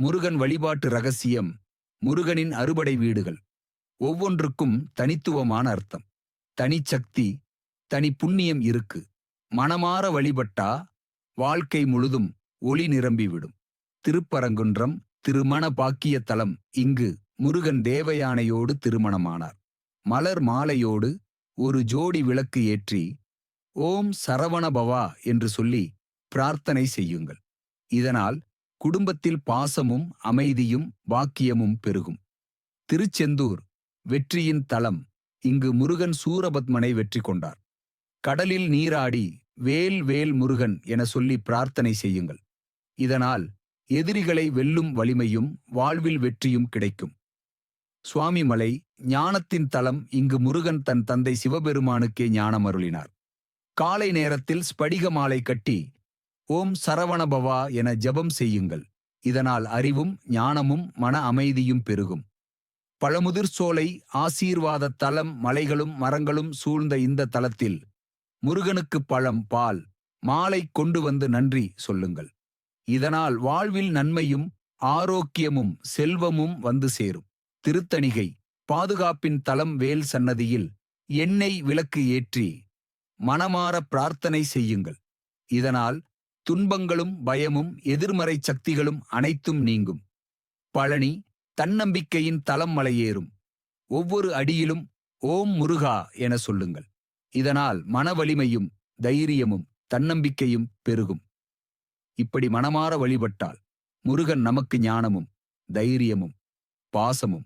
முருகன் வழிபாட்டு ரகசியம். முருகனின் அறுபடை வீடுகள் ஒவ்வொன்றுக்கும் தனித்துவமான அர்த்தம், தனிச்சக்தி, தனி புண்ணியம் இருக்கு. மனமாற வழிபட்டா வாழ்க்கை முழுதும் ஒளி நிரம்பிவிடும். திருப்பரங்குன்றம் திருமண பாக்கிய தலம். இங்கு முருகன் தேவயானையோடு திருமணமானார். மலர் மாலையோடு ஒரு ஜோடி விளக்கு ஏற்றி ஓம் சரவணபவா என்று சொல்லி பிரார்த்தனை செய்யுங்கள். இதனால் குடும்பத்தில் பாசமும் அமைதியும் பாக்கியமும் பெருகும். திருச்செந்தூர் வெற்றியின் தலம். இங்கு முருகன் சூரபத்மனை வெற்றி கொண்டார். கடலில் நீராடி வேல் வேல் முருகன் என சொல்லி பிரார்த்தனை செய்யுங்கள். இதனால் எதிரிகளை வெல்லும் வலிமையும் வாழ்வில் வெற்றியும் கிடைக்கும். சுவாமிமலை ஞானத்தின் தலம். இங்கு முருகன் தன் தந்தை சிவபெருமானுக்கே ஞானம் அருளினார். காலை நேரத்தில் ஸ்படிக மாலை கட்டி ஓம் சரவணபவா என ஜபம் செய்யுங்கள். இதனால் அறிவும் ஞானமும் மன அமைதியும் பெருகும். பழமுதிர் சோலை ஆசீர்வாத தலம். மலைகளும் மரங்களும் சூழ்ந்த இந்த தலத்தில் முருகனுக்கு பழம் பால் மாலை கொண்டு வந்து நன்றி சொல்லுங்கள். இதனால் வாழ்வில் நன்மையும் ஆரோக்கியமும் செல்வமும் வந்து சேரும். திருத்தணிகை பாதுகாப்பின் தலம். வேல் சன்னதியில் எண்ணெய் விளக்கு ஏற்றி மனமாற பிரார்த்தனை செய்யுங்கள். இதனால் துன்பங்களும் பயமும் எதிர்மறை சக்திகளும் அனைத்தும் நீங்கும். பழனி தன்னம்பிக்கையின் தலம். மலையேறும் ஒவ்வொரு அடியிலும் ஓம் முருகா என சொல்லுங்கள். இதனால் மன வலிமையும் தைரியமும் தன்னம்பிக்கையும் பெருகும். இப்படி மனமாற வழிபட்டால் முருகன் நமக்கு ஞானமும் தைரியமும் பாசமும்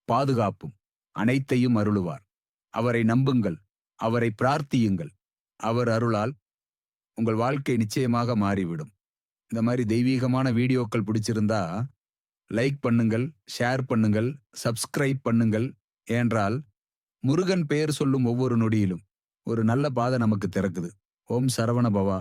பாதுகாப்பும் அனைத்தையும் அருளுவார். அவரை நம்புங்கள், அவரை பிரார்த்தியுங்கள். அவர் அருளால் உங்கள் வாழ்க்கை நிச்சயமாக மாறிவிடும். இந்த மாதிரி தெய்வீகமான வீடியோக்கள் பிடிச்சிருந்தா லைக் பண்ணுங்கள், ஷேர் பண்ணுங்கள், சப்ஸ்கிரைப் பண்ணுங்கள். ஏனென்றால் முருகன் பெயர் சொல்லும் ஒவ்வொரு நொடியிலும் ஒரு நல்ல பாதை நமக்கு திறக்குது. ஓம் சரவண பவா.